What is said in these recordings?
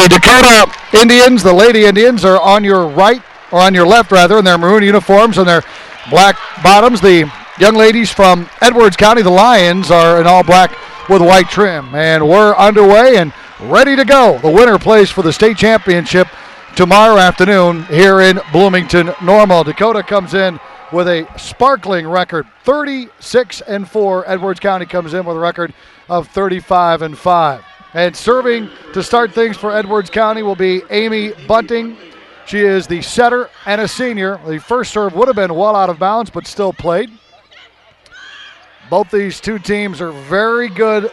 The Dakota Indians, the Lady Indians, are on your right, or on your left rather, in their maroon uniforms and their black bottoms. The young ladies from Edwards County, the Lions, are in all black with white trim. And we're underway and ready to go. The winner plays for the state championship tomorrow afternoon here in Bloomington Normal. Dakota comes in with a sparkling record, 36-4. Edwards County comes in with a record of 35-5. And serving to start things for Edwards County will be Amie Bunting. She is the setter and a senior. The first serve would have been well out of bounds, but still played. Both these two teams are very good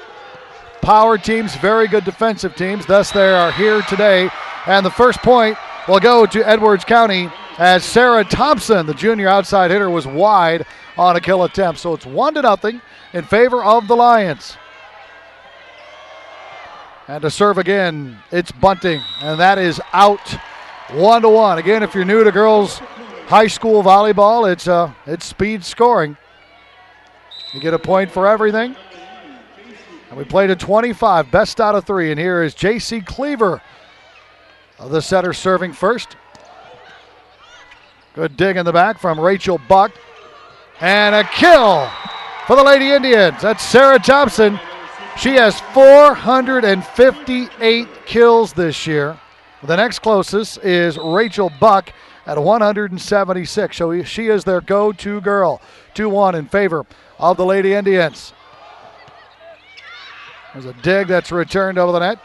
power teams, very good defensive teams. Thus, they are here today. And the first point will go to Edwards County as Sarah Thompson, the junior outside hitter, was wide on a kill attempt. So it's 1-0 in favor of the Lions. And to serve again, it's Bunting, and that is out 1-1. Again, if you're new to girls high school volleyball, it's speed scoring. You get a point for everything. And we played a 25, best out of 3. And here is J.C. Cleaver, the setter, serving first. Good dig in the back from Rachel Buck. And a kill for the Lady Indians. That's Sarah Thompson. She has 458 kills this year. The next closest is Rachel Buck at 176. So she is their go-to girl. 2-1 in favor of the Lady Indians. There's a dig that's returned over the net.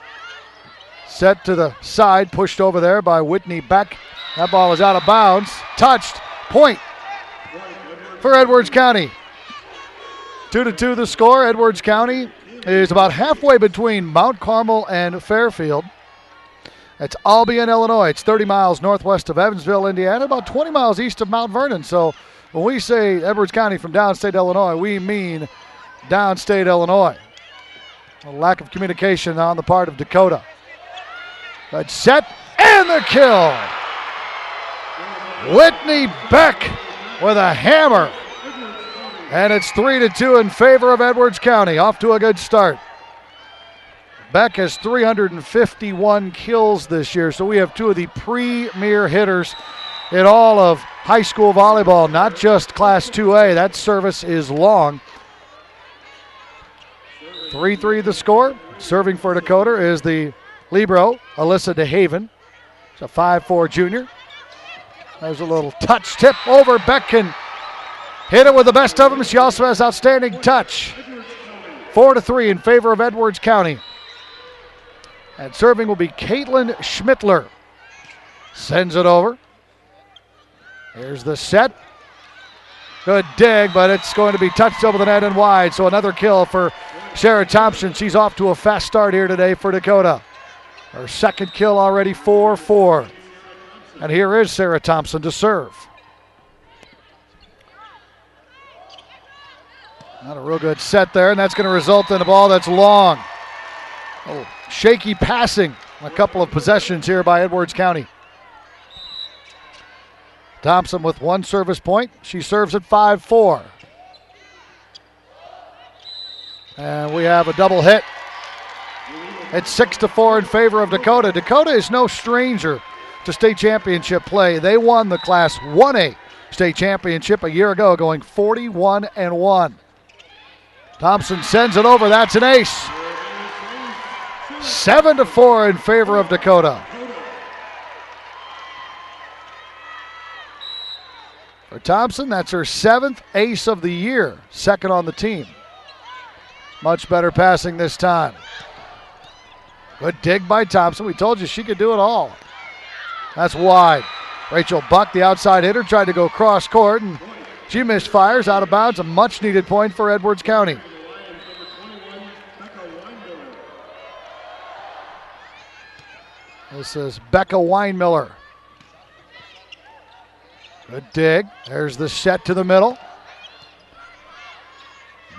Set to the side, pushed over there by Whitney Beck. That ball is out of bounds. Touched. Point for Edwards County. 2-2 the score. Edwards County is about halfway between Mount Carmel and Fairfield. It's Albion, Illinois. It's 30 miles northwest of Evansville, Indiana, about 20 miles east of Mount Vernon. So when we say Edwards County from downstate Illinois, we mean downstate Illinois. A lack of communication on the part of Dakota. Good set, and the kill. Whitney Beck with a hammer. And it's 3-2 in favor of Edwards County. Off to a good start. Beck has 351 kills this year, so we have two of the premier hitters in all of high school volleyball, not just Class 2A. That service is long. 3-3 the score. Serving for Dakota is the libero, Alyssa DeHaven. She's a 5'4 junior. There's a little touch tip over. Beck can hit it with the best of them. She also has outstanding touch. 4-3 in favor of Edwards County. And serving will be Kaitlyn Schmittler. Sends it over. Here's the set. Good dig, but it's going to be touched over the net and wide. So another kill for Sarah Thompson. She's off to a fast start here today for Dakota. Her second kill already, 4-4. And here is Sarah Thompson to serve. Not a real good set there, and that's going to result in a ball that's long. Oh, shaky passing. A couple of possessions here by Edwards County. Thompson with one service point. She serves at 5-4. And we have a double hit. It's 6-4 in favor of Dakota. Dakota is no stranger to state championship play. They won the Class 1A state championship a year ago, going 41-1. Thompson sends it over. That's an ace. 7-4 in favor of Dakota. For Thompson, that's her 7th ace of the year, second on the team. Much better passing this time. Good dig by Thompson. We told you she could do it all. That's wide. Rachel Buck, the outside hitter, tried to go cross court, and she missed fires out of bounds. A much needed point for Edwards County. This is Becca Winemiller. Good dig. There's the set to the middle.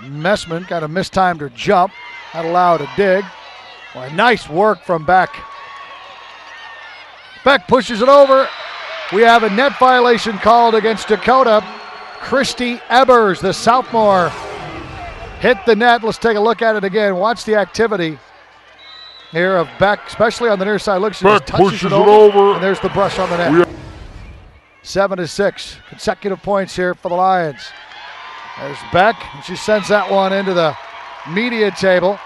Messman kind of mistimed her jump. That allowed a dig. Well, nice work from Beck. Beck pushes it over. We have a net violation called against Dakota. Christy Ebers, the sophomore, hit the net. Let's take a look at it again. Watch the activity. here of Beck, especially on the near side. Look, she Beck just touches pushes it it over, over. and there's the brush on the net. 7-6, consecutive points here for the Lions. There's Beck, and she sends that one into the media table.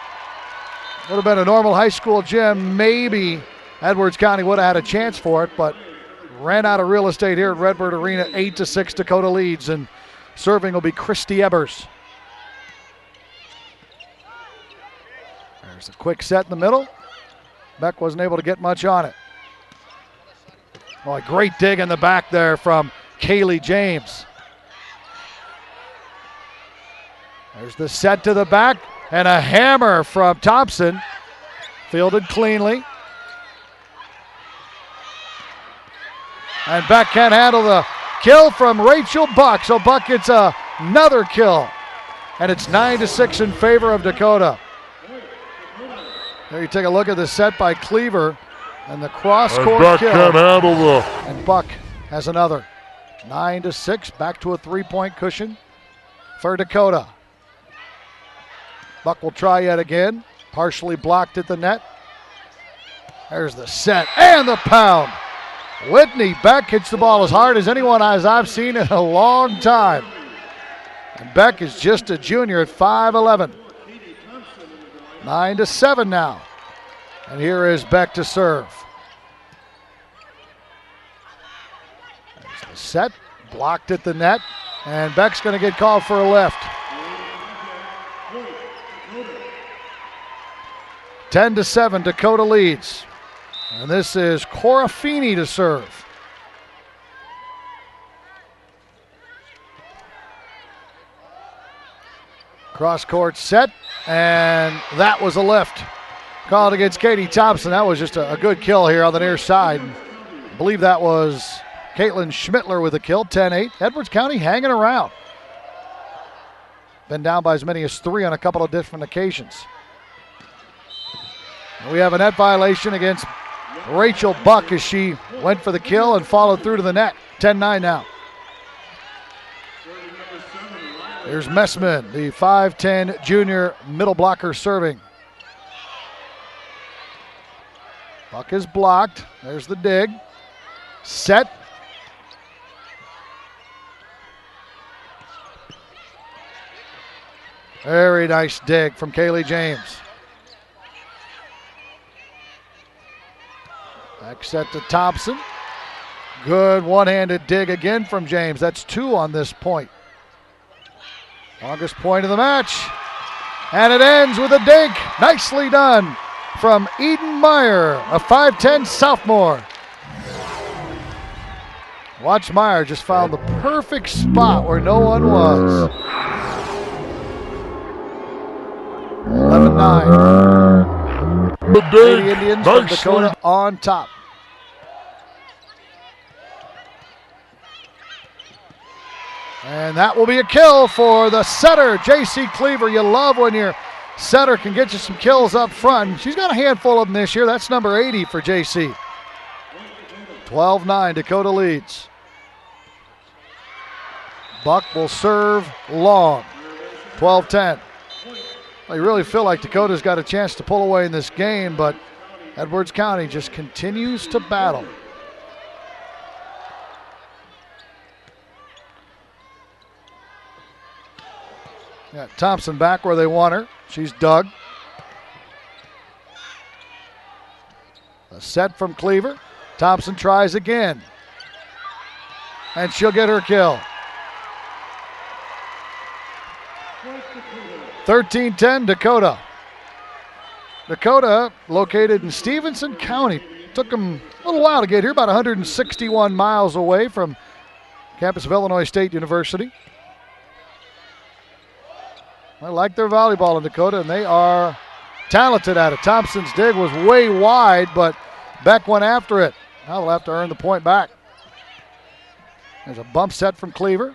Would have been a normal high school gym. Maybe Edwards County would have had a chance for it, but ran out of real estate here at Redbird Arena. 8-6, Dakota leads, and serving will be Christy Ebers. There's a quick set in the middle. Beck wasn't able to get much on it. Oh, a great dig in the back there from Kaeli James. There's the set to the back, and a hammer from Thompson. Fielded cleanly. And Beck can't handle the kill from Rachel Buck. So Buck gets another kill. And it's 9-6 in favor of Dakota. There you take a look at the set by Cleaver. And the cross-court kill. Can't handle the. And Buck has another. 9-6, back to a three-point cushion for Dakota. Buck will try yet again. Partially blocked at the net. There's the set and the pound. Whitney Beck hits the ball as hard as anyone as I've seen in a long time. And Beck is just a junior at 5'11". 9-7 now. And here is Beck to serve. There's the set, blocked at the net, and Beck's going to get called for a lift. 10-7, Dakota leads. And this is Cora Feeney to serve. Cross-court set, and that was a lift. Called against Katie Thompson. That was just a good kill here on the near side. I believe that was Kaitlyn Schmittler with a kill, 10-8. Edwards County hanging around. Been down by as many as 3 on a couple of different occasions. We have a net violation against Rachel Buck as she went for the kill and followed through to the net. 10-9 now. Here's Messman, the 5'10 junior middle blocker serving. Buck is blocked. There's the dig. Set. Very nice dig from Kaeli James. Back set to Thompson. Good one-handed dig again from James. That's 2 on this point. Longest point of the match. And it ends with a dig. Nicely done from Eden Meyer, a 5'10 sophomore. Watch Meyer just found the perfect spot where no one was. 11-9. The Indians from Dakota on top. And that will be a kill for the setter, J.C. Cleaver. You love when your setter can get you some kills up front. She's got a handful of them this year. That's number 80 for J.C. 12-9, Dakota leads. Buck will serve long. 12-10. Well, you really feel like Dakota's got a chance to pull away in this game, but Edwards County just continues to battle. Yeah, Thompson back where they want her. She's dug. A set from Cleaver. Thompson tries again. And she'll get her kill. 13-10 Dakota. Dakota located in Stevenson County. Took them a little while to get here, about 161 miles away from campus of Illinois State University. I like their volleyball in Dakota, and they are talented at it. Thompson's dig was way wide, but Beck went after it. Now they'll have to earn the point back. There's a bump set from Cleaver.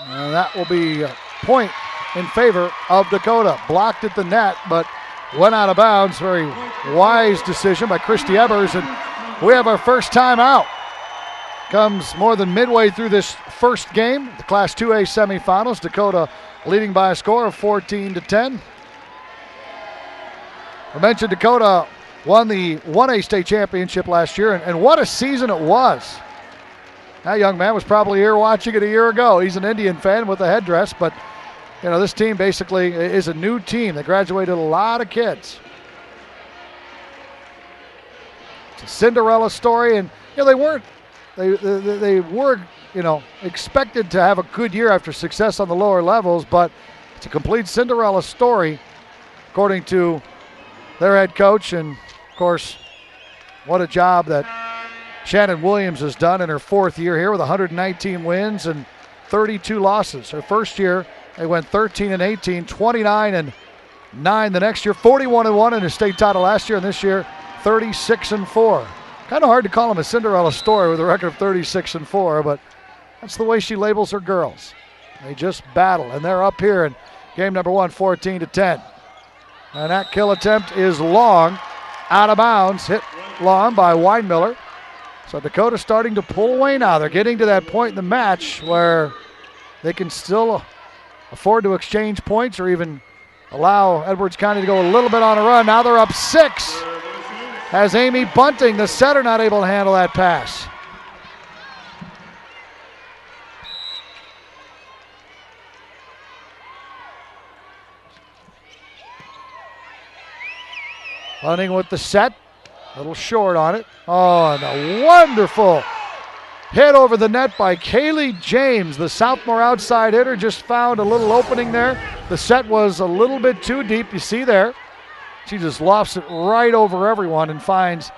And that will be a point in favor of Dakota. Blocked at the net, but went out of bounds. Very wise decision by Christy Ebers, and we have our first timeout. Comes more than midway through this first game, the Class 2A semifinals. Dakota leading by a score of 14-10. I mentioned Dakota won the 1A state championship last year, and what a season it was. That young man was probably here watching it a year ago. He's an Indian fan with a headdress, but this team basically is a new team. They graduated a lot of kids. It's a Cinderella story, and they were expected to have a good year after success on the lower levels, but it's a complete Cinderella story, according to their head coach. And of course, what a job that Shannon Williams has done in her fourth year here with 119 wins and 32 losses. Her first year, they went 13-18, 29-9 the next year, 41-1 in a state title last year, and this year 36-4. Kind of hard to call them a Cinderella story with a record of 36-4, but that's the way she labels her girls. They just battle, and they're up here in game number one, 14-10. And that kill attempt is long, out of bounds, hit long by Winemiller. So Dakota starting to pull away now. They're getting to that point in the match where they can still afford to exchange points or even allow Edwards County to go a little bit on a run. Now they're up 6. As Amie Bunting, the setter, not able to handle that pass. Bunting with the set, a little short on it. Oh, and a wonderful hit over the net by Kaeli James. The Southmore outside hitter just found a little opening there. The set was a little bit too deep, you see there. She just lofts it right over everyone and finds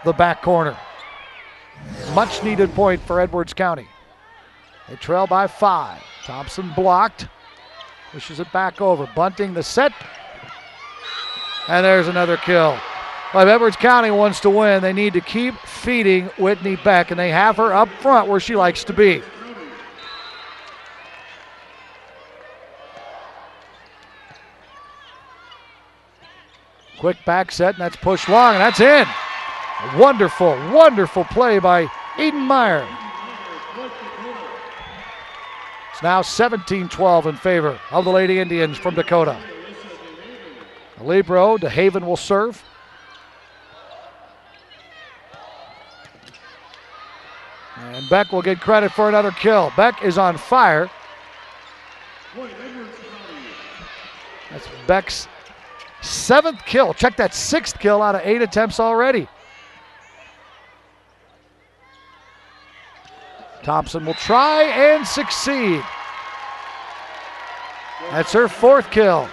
the back corner. Much needed point for Edwards County. They trail by 5. Thompson blocked, pushes it back over. Bunting the set, and there's another kill. Well, if Edwards County wants to win, they need to keep feeding Whitney Beck, and they have her up front where she likes to be. Quick back set, and that's pushed long, and that's in. A wonderful, wonderful play by Eden Meyer. It's now 17-12 in favor of the Lady Indians from Dakota. Libero, DeHaven will serve. And Beck will get credit for another kill. Beck is on fire. That's Beck's 7th kill. Check that, 6th kill out of 8 attempts already. Thompson will try and succeed. That's her 4th kill.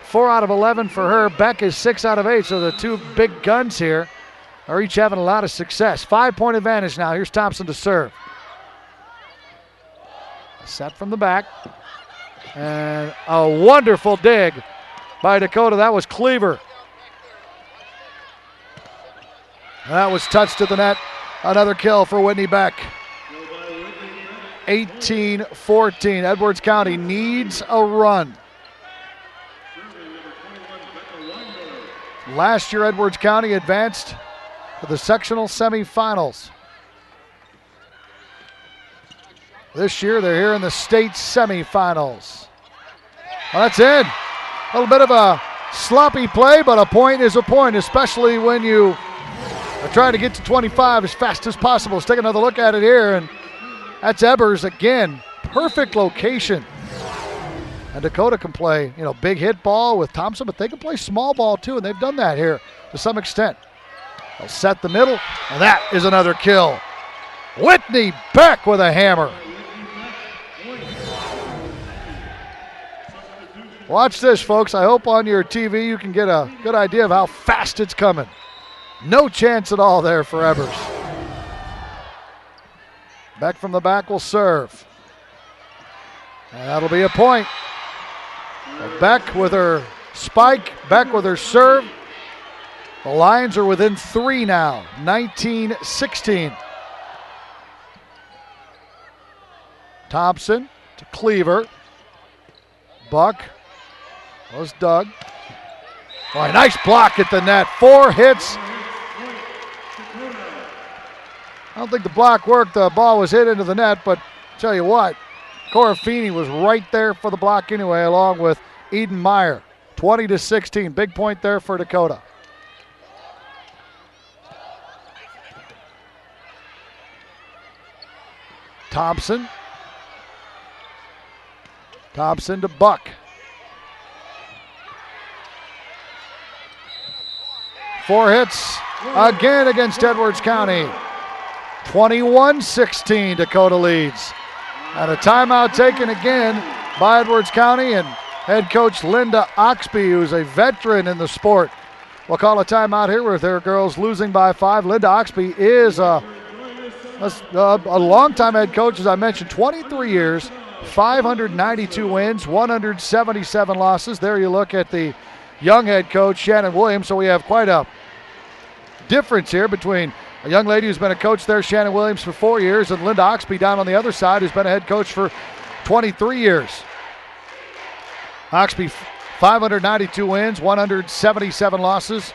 4 out of 11 for her. Beck is 6 out of 8, so the two big guns here are each having a lot of success. 5-point advantage now. Here's Thompson to serve. Set from the back. And a wonderful dig by Dakota. That was Cleaver. That was touched to the net. Another kill for Whitney Beck. 18-14. Edwards County needs a run. Last year, Edwards County advanced to the sectional semifinals. This year, they're here in the state semifinals. Well, that's in. A little bit of a sloppy play, but a point is a point, especially when you are trying to get to 25 as fast as possible. Let's take another look at it here, and that's Ebers again. Perfect location. And Dakota can play, big hit ball with Thompson, but they can play small ball too, and they've done that here to some extent. They'll set the middle, and that is another kill. Whitney Beck with a hammer. Watch this, folks. I hope on your TV you can get a good idea of how fast it's coming. No chance at all there for Ebers. Beck from the back will serve. And that'll be a point. Beck with her spike, Beck with her serve. The Lions are within 3 now, 19-16. Thompson to Cleaver. Buck was Doug. Oh, nice block at the net. 4 hits. I don't think the block worked. The ball was hit into the net, but tell you what, Cora Feeney was right there for the block anyway, along with Eden Meyer. 20-16. Big point there for Dakota. Thompson. Thompson to Buck. 4 hits again against Edwards County. 21-16, Dakota leads. And a timeout taken again by Edwards County, and head coach Linda Oxby, who's a veteran in the sport, will call a timeout here with their girls losing by 5. Linda Oxby is a longtime head coach, as I mentioned, 23 years, 592 wins, 177 losses. There you look at the young head coach, Shannon Williams. So we have quite a difference here between a young lady who's been a coach there, Shannon Williams, for 4 years, and Linda Oxby down on the other side, who's been a head coach for 23 years. Oxby, 592 wins, 177 losses.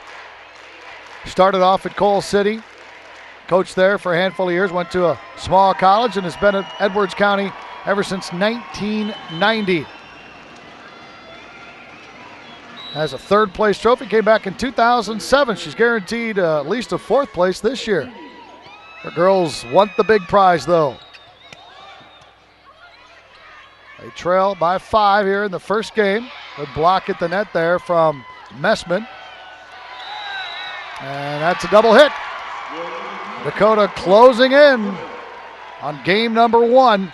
Started off at Coal City, coached there for a handful of years, went to a small college, and has been at Edwards County ever since 1990. Has a third-place trophy, came back in 2007. She's guaranteed at least a 4th place this year. Her girls want the big prize, though. They trail by 5 here in the first game. Good block at the net there from Messman. And that's a double hit. Dakota closing in on game number 1.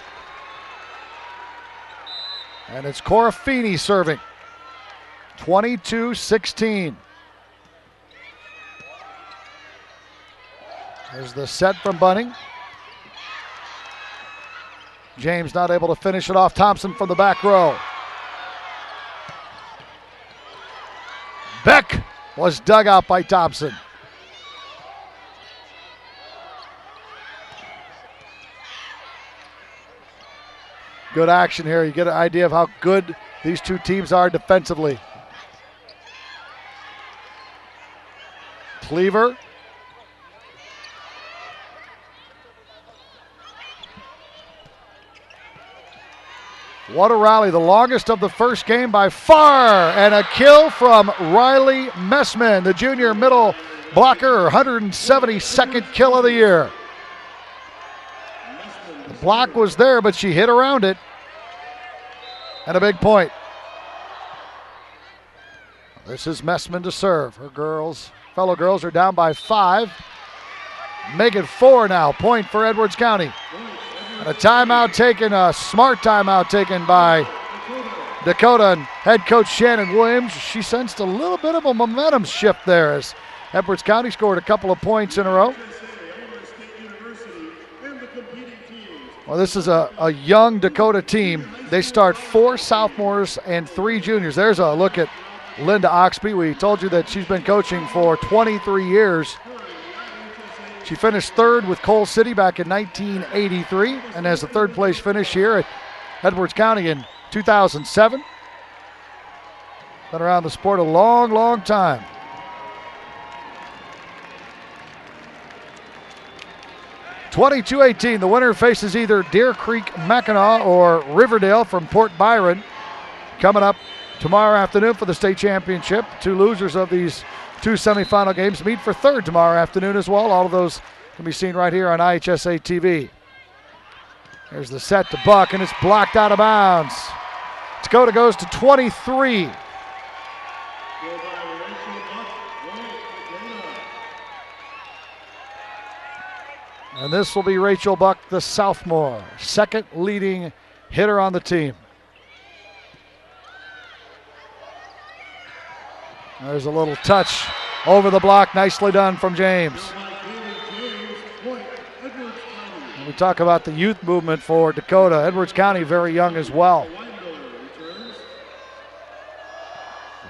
And it's Cora Feeney serving. 22-16. There's the set from Bunting. James not able to finish it off. Thompson from the back row. Beck was dug out by Thompson. Good action here. You get an idea of how good these two teams are defensively. Cleaver. What a rally. The longest of the first game by far. And a kill from Riley Messman, the junior middle blocker, 172nd kill of the year. The block was there, but she hit around it. And a big point. This is Messman to serve. Her fellow girls are down by 5. Make it 4 now. Point for Edwards County. And a timeout taken, a smart timeout taken by Dakota and head coach Shannon Williams. She sensed a little bit of a momentum shift there as Edwards County scored a couple of points in a row. Well, this is a young Dakota team. They start 4 sophomores and 3 juniors. There's a look at Linda Oxby. We told you that she's been coaching for 23 years. She finished 3rd with Coal City back in 1983 and has a 3rd place finish here at Edwards County in 2007. Been around the sport a long, long time. (22-18). The winner faces either Deer Creek Mackinac or Riverdale from Port Byron. Coming up tomorrow afternoon for the state championship. 2 losers of these 2 semifinal games meet for 3rd tomorrow afternoon as well. All of those can be seen right here on IHSA TV. There's the set to Buck, and it's blocked out of bounds. Dakota goes to 23. And this will be Rachel Buck, the sophomore, 2nd leading hitter on the team. There's a little touch over the block. Nicely done from James. And we talk about the youth movement for Dakota. Edwards County very young as well.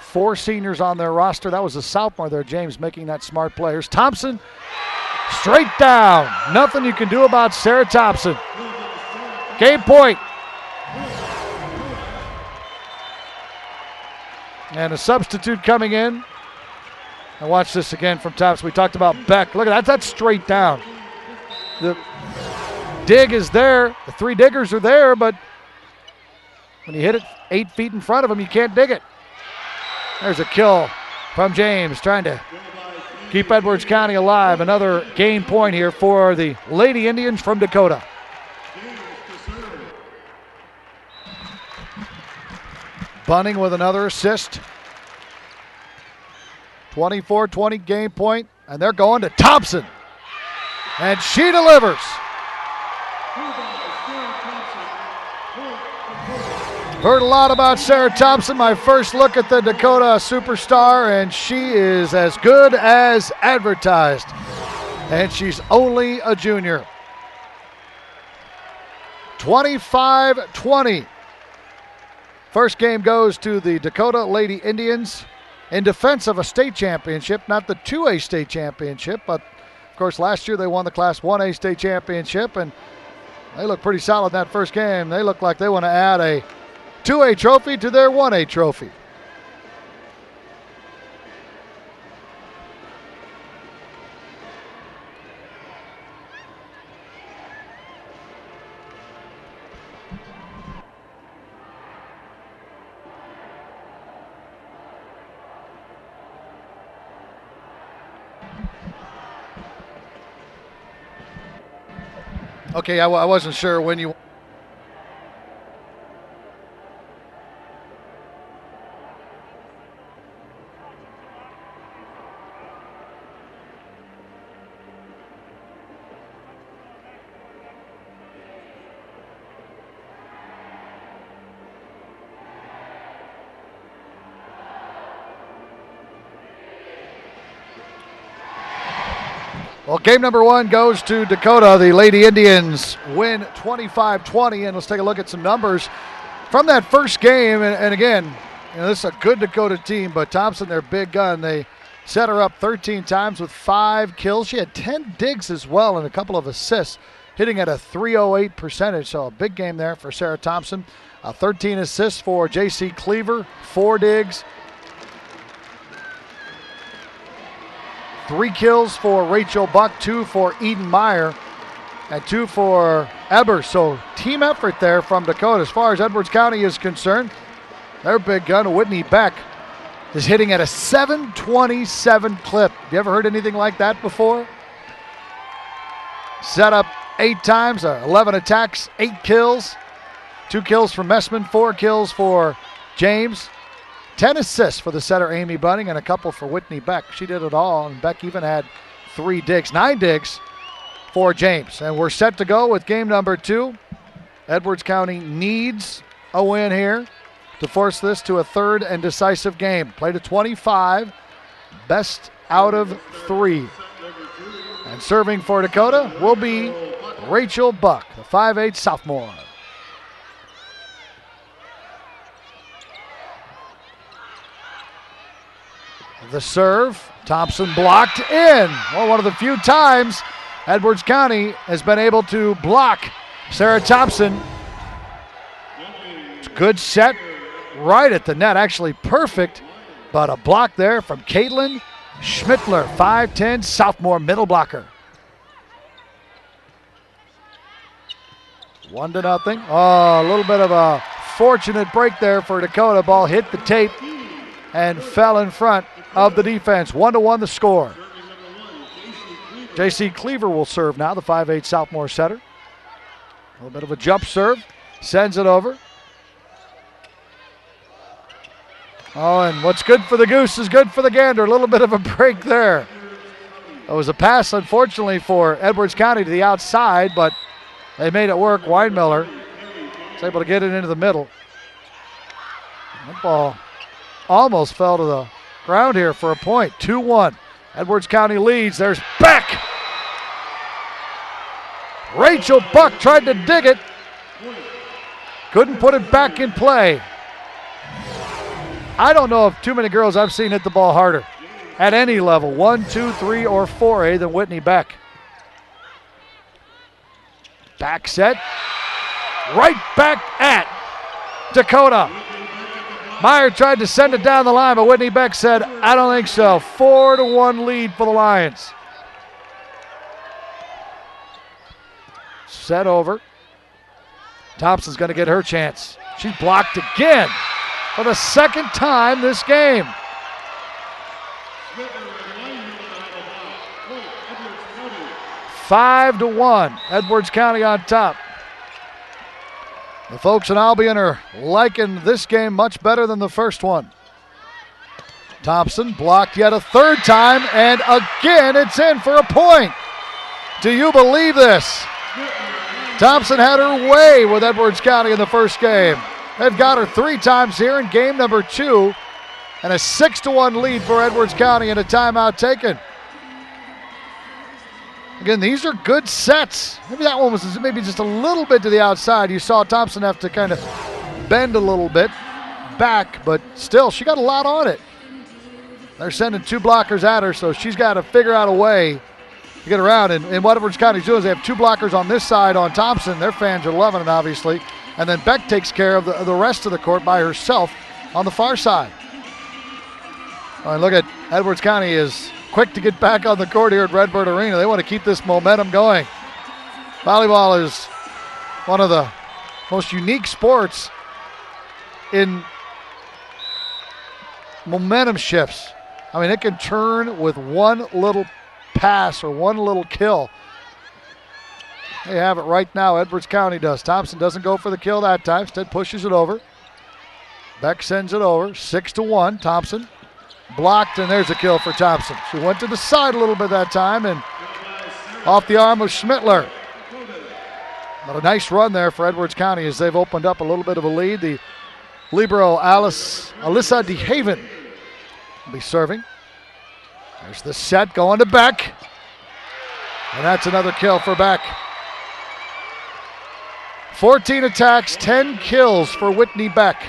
4 seniors on their roster. That was a sophomore there, James, making that smart play. Here's Thompson. Straight down. Nothing you can do about Sarah Thompson. Game point. And a substitute coming in. And watch this again from Thompson. We talked about Beck. Look at that. That's straight down. The dig is there. The 3 diggers are there, but When you hit it 8 feet in front of him, you can't dig it. There's a kill from James, trying to keep Edwards County alive. Another gain point here for the Lady Indians from Dakota. Bunting with another assist. 24-20 game point, and they're going to Thompson. And she delivers. Heard a lot about Sarah Thompson. My first look at the Dakota superstar, and she is as good as advertised. And she's only a junior. 25-20. First game goes to the Dakota Lady Indians in defense of a state championship, not the 2A state championship, but of course last year they won the Class 1A state championship, and they look pretty solid in that first game. They look like they want to add a 2A trophy to their 1A trophy. Okay, I wasn't sure when you... Well, game number one goes to Dakota. The Lady Indians win 25-20, and let's take a look at some numbers from that first game. And again, this is a good Dakota team, but Thompson, their big gun, they set her up 13 times with 5 kills. She had 10 digs as well and a couple of assists, hitting at a .308 percentage, so a big game there for Sarah Thompson. 13 assists for J.C. Cleaver, 4 digs. 3 kills for Rachel Buck, 2 for Eden Meyer, and 2 for Ebers. So team effort there from Dakota. As far as Edwards County is concerned, their big gun, Whitney Beck, is hitting at a .727 clip. Have you ever heard anything like that before? Set up 8 times, 11 attacks, 8 kills. 2 kills for Messman, 4 kills for James. 10 assists for the setter, Amie Bunting, and a couple for Whitney Beck. She did it all, and Beck even had 3 digs, 9 digs for James. And we're set to go with game number 2. Edwards County needs a win here to force this to a third and decisive game. Play to 25, best out of 3. And serving for Dakota will be Rachel Buck, the 5'8" sophomore. The serve, Thompson blocked in. Well, one of the few times Edwards County has been able to block Sarah Thompson. It's a good set right at the net, actually perfect, but a block there from Kaitlyn Schmittler, 5'10", sophomore middle blocker. 1-0. Oh, a little bit of a fortunate break there for Dakota. Ball hit the tape and fell in front of the defense. 1-1 the score. J.C. Cleaver will serve now, the 5'8" sophomore setter. A little bit of a jump serve. Sends it over. Oh, and what's good for the goose is good for the gander. A little bit of a break there. It was a pass, unfortunately, for Edwards County to the outside, but they made it work. Winemiller was able to get it into the middle. That ball almost fell to the ground here for a point. 2-1. Edwards County leads. There's Beck. Rachel Buck tried to dig it. Couldn't put it back in play. I don't know of too many girls I've seen hit the ball harder at any level, 1, 2, 3, or 4A, than Whitney Beck. Back set. Right back at Dakota. Meyer tried to send it down the line, but Whitney Beck said, I don't think so. 4-1 lead for the Lions. Set over. Thompson's going to get her chance. She's blocked again for the second time this game. Five to 1. Edwards County on top. The folks in Albion are liking this game much better than the first one. Thompson blocked yet a third time, and again it's in for a point. Do you believe this? Thompson had her way with Edwards County in the first game. They've got her 3 times here in game number 2, and a 6-1 lead for Edwards County and a timeout taken. Again, these are good sets. Maybe that one was maybe just a little bit to the outside. You saw Thompson have to kind of bend a little bit back, but still, she got a lot on it. They're sending 2 blockers at her, so she's got to figure out a way to get around. And what Edwards County's doing is they have 2 blockers on this side on Thompson. Their fans are loving it, obviously. And then Beck takes care of the rest of the court by herself on the far side. All right, look at Edwards County is quick to get back on the court here at Redbird Arena. They want to keep this momentum going. Volleyball is one of the most unique sports in momentum shifts. I mean, it can turn with one little pass or one little kill. They have it right now. Edwards County does. Thompson doesn't go for the kill that time. Instead pushes it over. Beck sends it over. 6-1. Thompson blocked, and there's a kill for Thompson. She went to the side a little bit that time, and off the arm of Schmittler. But a nice run there for Edwards County as they've opened up a little bit of a lead. The libero Alyssa DeHaven will be serving. There's the set going to Beck. And that's another kill for Beck. 14 attacks, 10 kills for Whitney Beck.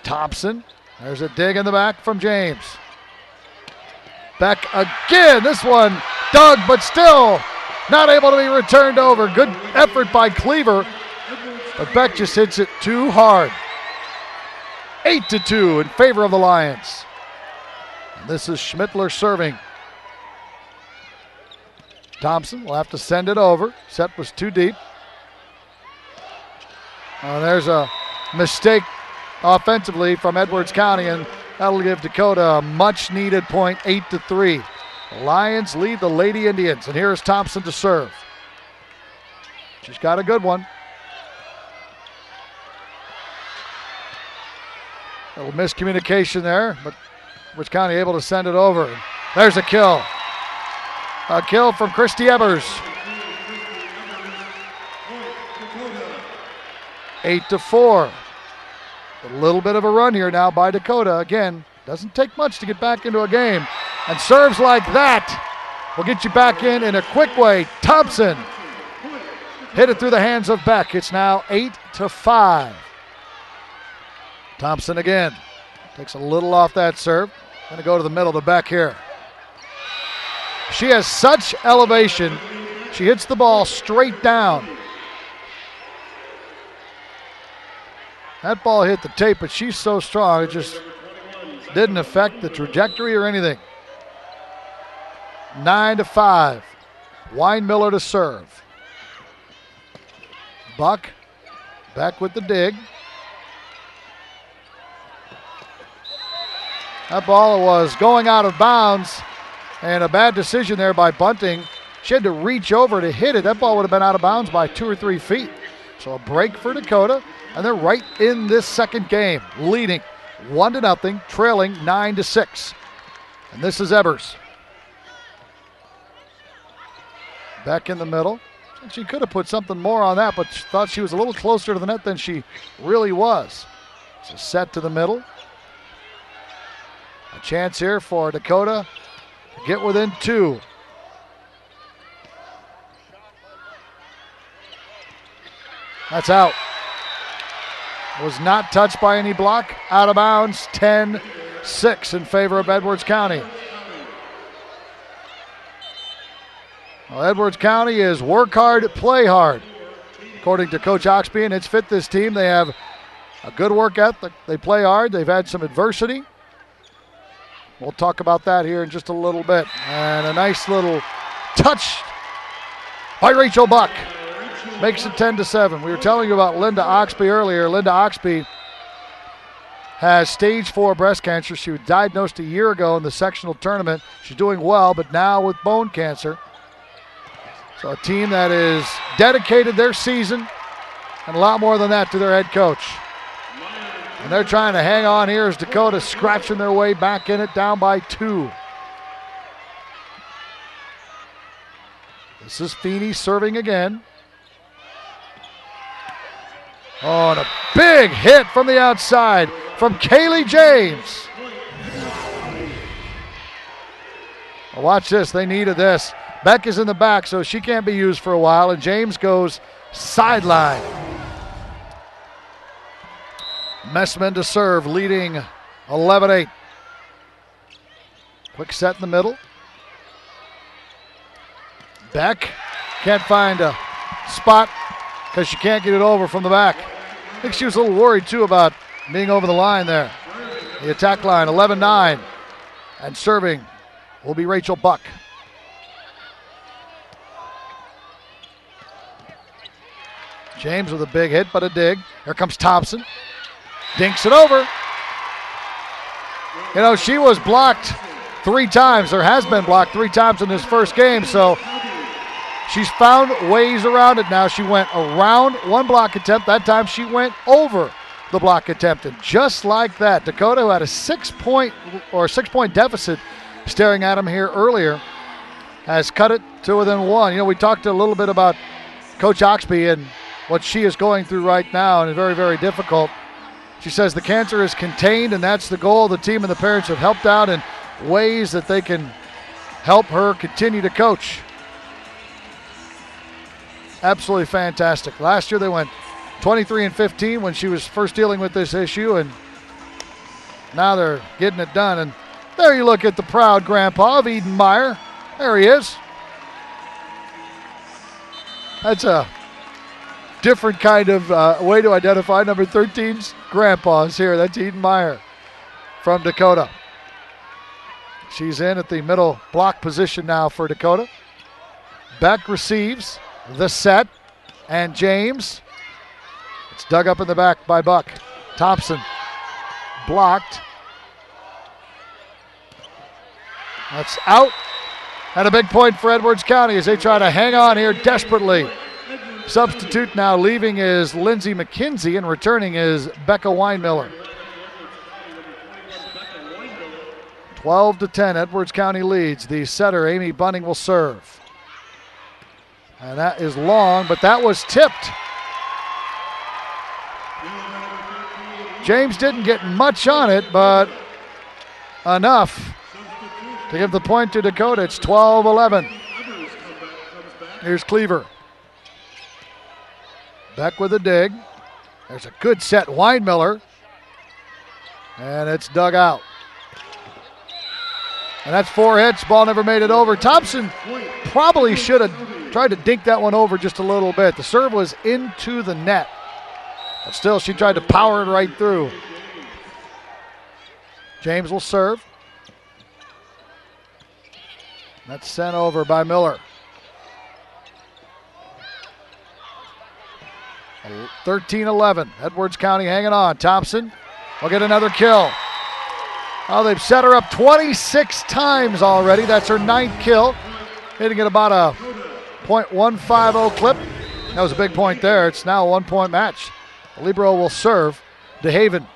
Thompson, there's a dig in the back from James. Beck again, this one dug, but still not able to be returned over. Good effort by Cleaver, but Beck just hits it too hard. 8-2 in favor of the Lions. And this is Schmittler serving. Thompson will have to send it over. Set was too deep. There's a mistake offensively from Edwards County, and that'll give Dakota a much-needed point, 8-3. The Lions lead the Lady Indians, and here's Thompson to serve. She's got a good one. A little miscommunication there, but Edwards County able to send it over. There's a kill. A kill from Christy Ebers. 8-4. A little bit of a run here now by Dakota. Again, doesn't take much to get back into a game. And serves like that will get you back in a quick way. Thompson hit it through the hands of Beck. It's now 8-5. Thompson again. Takes a little off that serve. Going to go to the middle to Beck here. She has such elevation. She hits the ball straight down. That ball hit the tape, but she's so strong, it just didn't affect the trajectory or anything. 9-5. Winemiller to serve. Buck back with the dig. That ball was going out of bounds, and a bad decision there by Bunting. She had to reach over to hit it. That ball would have been out of bounds by 2 or 3 feet. So a break for Dakota, and they're right in this second game, leading 1-0, trailing 9-6. And this is Ebers. Back in the middle. She could have put something more on that, but thought she was a little closer to the net than she really was. It's a set to the middle. A chance here for Dakota to get within 2. That's out. Was not touched by any block. Out of bounds, 10-6 in favor of Edwards County. Well, Edwards County is work hard, play hard. According to Coach Oxby, and it's fit this team. They have a good work ethic. They play hard. They've had some adversity. We'll talk about that here in just a little bit. And a nice little touch by Rachel Buck. Makes it 10-7. We were telling you about Linda Oxby earlier. Linda Oxby has stage 4 breast cancer. She was diagnosed a year ago in the sectional tournament. She's doing well, but now with bone cancer. So a team that is dedicated their season and a lot more than that to their head coach. And they're trying to hang on here as Dakota scratching their way back in it, down by 2. This is Feeney serving again. Oh, and a big hit from the outside from Kaeli James. Well, watch this. They needed this. Beck is in the back, so she can't be used for a while, and James goes sideline. Messman to serve, leading 11-8. Quick set in the middle. Beck can't find a spot because she can't get it over from the back. I think she was a little worried, too, about being over the line there. The attack line, 11-9. And serving will be Rachel Buck. James with a big hit, but a dig. Here comes Thompson. Dinks it over. You know, she was blocked 3 times, or has been blocked 3 times in this first game, so she's found ways around it now. She went around one block attempt. That time she went over the block attempt. And just like that, Dakota, who had a 6-point deficit staring at him here earlier, has cut it to within 1. You know, we talked a little bit about Coach Oxby and what she is going through right now, and it's very, very difficult. She says the cancer is contained, and that's the goal. The team and the parents have helped out in ways that they can help her continue to coach. Absolutely fantastic. Last year they went 23-15 when she was first dealing with this issue, and now they're getting it done. And there you look at the proud grandpa of Eden Meyer. There he is. That's a different kind of way to identify number 13's grandpas here. That's Eden Meyer from Dakota. She's in at the middle block position now for Dakota. Beck receives the set, and James. It's dug up in the back by Buck. Thompson blocked. That's out. And a big point for Edwards County as they try to hang on here desperately. Substitute now leaving is Lindsey McKinzie, and returning is Becca Winemiller. 12-10, Edwards County leads. The setter, Amie Bunting, will serve. And that is long, but that was tipped. James didn't get much on it, but enough to give the point to Dakota. It's 12-11. Here's Cleaver. Beck with a dig. There's a good set, Winemiller. And it's dug out. And that's 4 hits. Ball never made it over. Thompson probably should have tried to dink that one over just a little bit. The serve was into the net. But still, she tried to power it right through. James will serve. That's sent over by Miller. 13-11. Edwards County hanging on. Thompson will get another kill. Oh, they've set her up 26 times already. That's her 9th kill. Hitting at about a .150 clip. That was a big point there. It's now a 1-point match. The libero will serve DeHaven.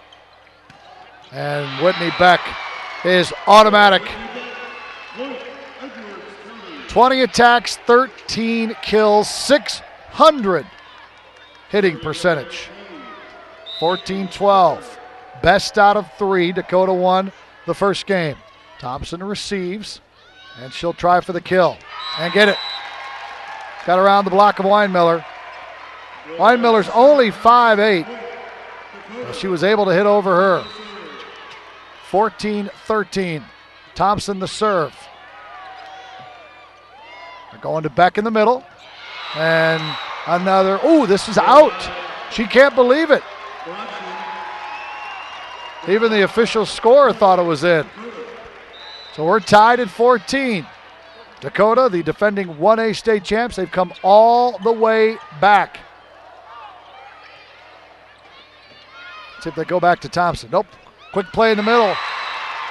And Whitney Beck is automatic. 20 attacks, 13 kills, 600 hitting percentage. 14-12. Best out of 3. Dakota won the first game. Thompson receives, and she'll try for the kill and get it. Got around the block of Winemiller. Winemiller's only 5'8". Well, she was able to hit over her. 14-13. Thompson the serve. They're going to Beck in the middle. And another, this is out. She can't believe it. Even the official scorer thought it was in. So we're tied at 14. Dakota, the defending 1A state champs, they've come all the way back. See if they go back to Thompson. Nope. Quick play in the middle.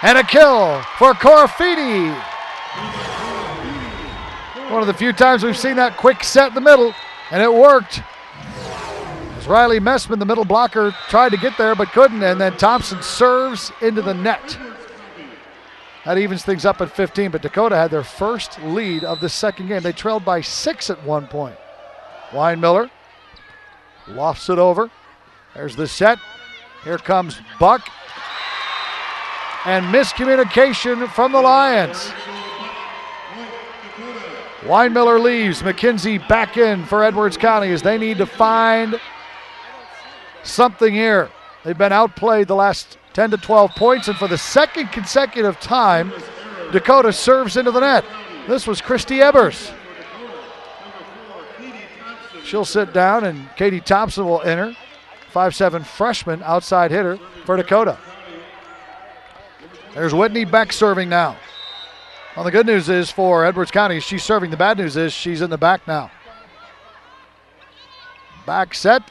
And a kill for Corafini. One of the few times we've seen that quick set in the middle, and it worked. As Riley Messman, the middle blocker, tried to get there but couldn't, and then Thompson serves into the net. That evens things up at 15, but Dakota had their first lead of the second game. They trailed by 6 at one point. Winemiller lofts it over. There's the set. Here comes Buck. And miscommunication from the Lions. Winemiller leaves. McKinzie back in for Edwards County as they need to find something here. They've been outplayed the last 10 to 12 points, and for the second consecutive time, Dakota serves into the net. This was Christy Ebers. She'll sit down, and Katie Thompson will enter. 5'7" freshman outside hitter for Dakota. There's Whitney Beck serving now. Well, the good news is for Edwards County, she's serving. The bad news is she's in the back now. Back set.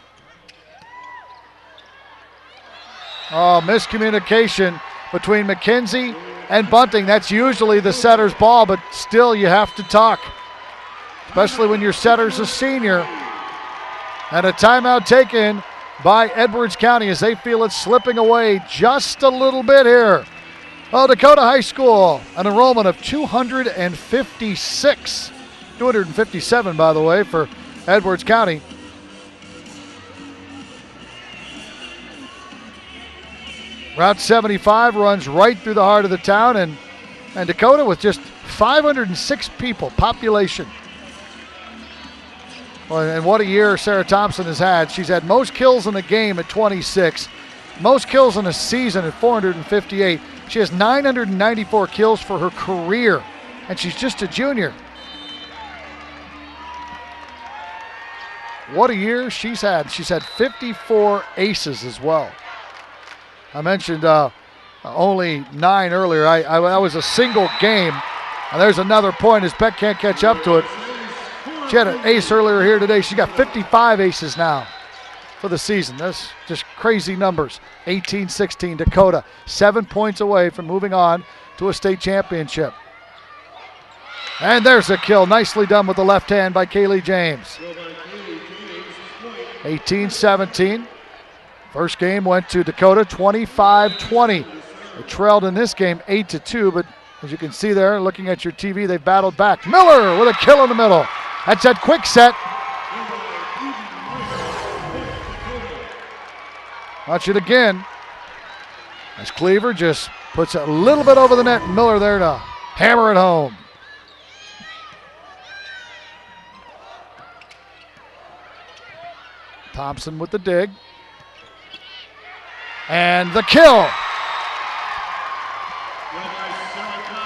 Oh, miscommunication between McKinzie and Bunting. That's usually the setter's ball, but still you have to talk, especially when your setter's a senior. And a timeout taken by Edwards County as they feel it slipping away just a little bit here. Well, Dakota High School, an enrollment of 256. 257, by the way, for Edwards County. Route 75 runs right through the heart of the town, and Dakota with just 506 people, population. Well, and what a year Sarah Thompson has had. She's had most kills in a game at 26, most kills in a season at 458. She has 994 kills for her career, and she's just a junior. What a year she's had. She's had 54 aces as well. I mentioned only 9 earlier. I was a single game, and there's another point as Beck can't catch up to it. She had an ace earlier here today. She got 55 aces now for the season. That's just crazy numbers. 18-16 Dakota, 7 points away from moving on to a state championship. And there's a kill. Nicely done with the left hand by Kaeli James. 18-17. First game went to Dakota, 25-20. They trailed in this game 8-2, but as you can see there, looking at your TV, they battled back. Miller with a kill in the middle. That's that quick set. Watch it again. As Cleaver just puts it a little bit over the net. Miller there to hammer it home. Thompson with the dig. And the kill.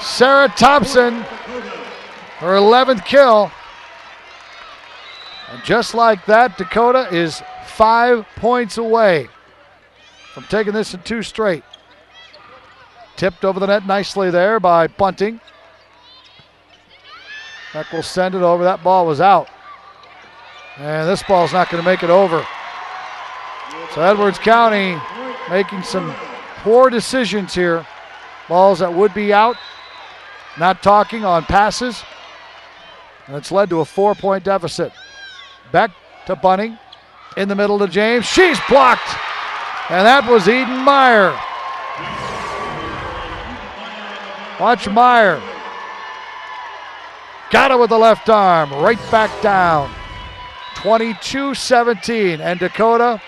Sarah Thompson, her 11th kill. And just like that, Dakota is 5 points away from taking this in 2 straight. Tipped over the net nicely there by Bunting. Beck will send it over. That ball was out. And this ball's not going to make it over. So Edwards County making some poor decisions here. Balls that would be out. Not talking on passes. And it's led to a 4-point deficit. Beck to Bunting. In the middle to James. She's blocked. And that was Eden Meyer. Watch Meyer. Got it with the left arm. Right back down. 22-17. And Dakota,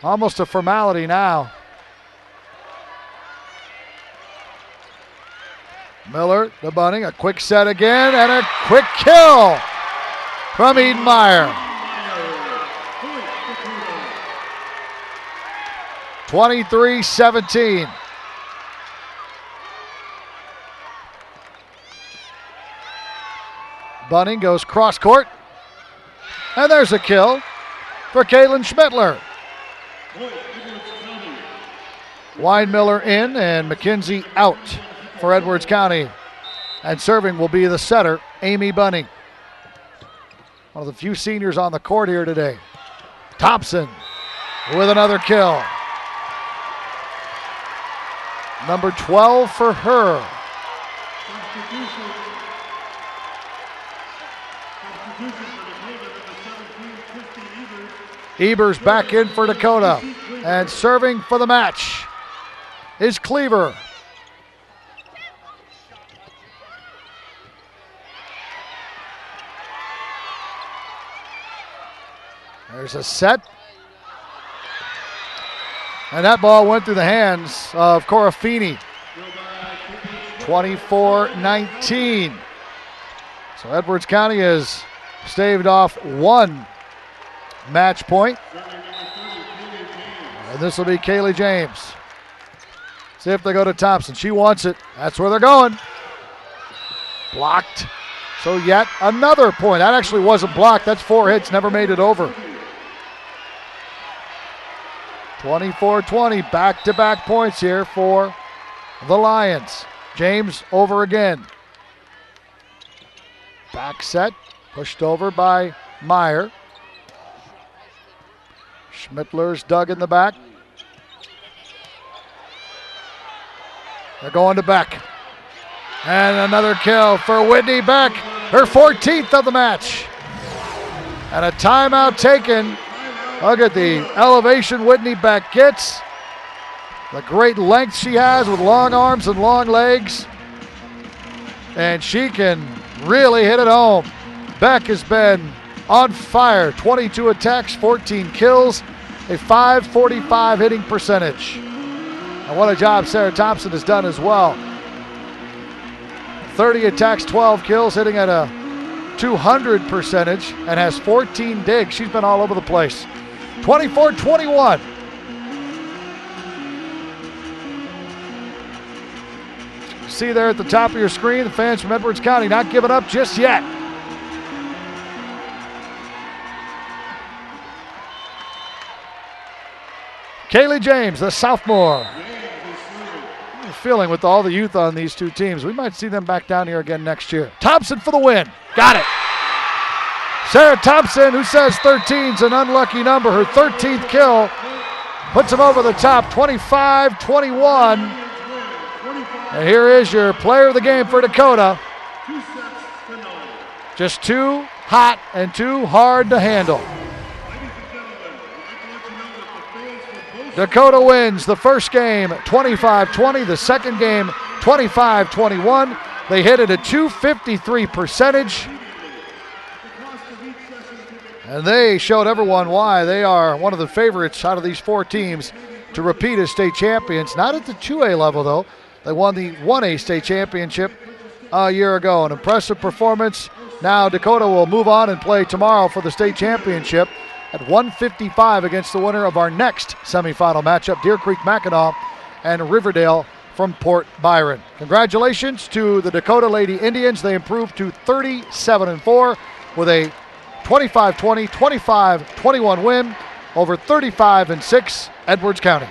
almost a formality now. Miller to Bunting. A quick set again. And a quick kill from Eden Meyer. 23-17. Bunting goes cross court. And there's a kill for Kaitlyn Schmittler. Winemiller in and McKinzie out. for Edwards County. And serving will be the setter, Amie Bunting. One of the few seniors on the court here today. Thompson with another kill. Number 12 for her. Ebers back in for Dakota. And serving for the match is Cleaver. There's a set. And that ball went through the hands of Corafini. 24-19. So Edwards County has staved off one match point. And this will be Kaeli James. See if they go to Thompson. She wants it. That's where they're going. Blocked. So yet another point. That actually wasn't blocked. That's 4 hits. Never made it over. 24-20. Back-to-back points here for the Lions. James over again. Back set. Pushed over by Meyer. Schmittler's dug in the back. They're going to Beck. And another kill for Whitney Beck. Her 14th of the match. And a timeout taken. Look at the elevation Whitney Beck gets. The great length she has with long arms and long legs. And she can really hit it home. Beck has been on fire. 22 attacks, 14 kills, a .545 hitting percentage. And what a job Sarah Thompson has done as well. 30 attacks, 12 kills, hitting at a .200 percentage, and has 14 digs. She's been all over the place. 24-21. See there at the top of your screen, the fans from Edwards County not giving up just yet. Kaeli James, the sophomore. Feeling with all the youth on these two teams, we might see them back down here again next year. Thompson for the win. Got it. Sarah Thompson, who says 13's an unlucky number, her 13th kill, puts him over the top, 25-21. And here is your player of the game for Dakota. Just too hot and too hard to handle. Dakota wins the first game 25-20, the second game 25-21. They hit it at .253 percentage. And they showed everyone why they are one of the favorites out of these 4 teams to repeat as state champions. Not at the 2A level, though. They won the 1A state championship a year ago. An impressive performance. Now Dakota will move on and play tomorrow for the state championship at 1:55 against the winner of our next semifinal matchup, Deer Creek Mackinac and Riverdale from Port Byron. Congratulations to the Dakota Lady Indians. They improved to 37-4 with a 25-20, 25-21 win over 35-6 Edwards County.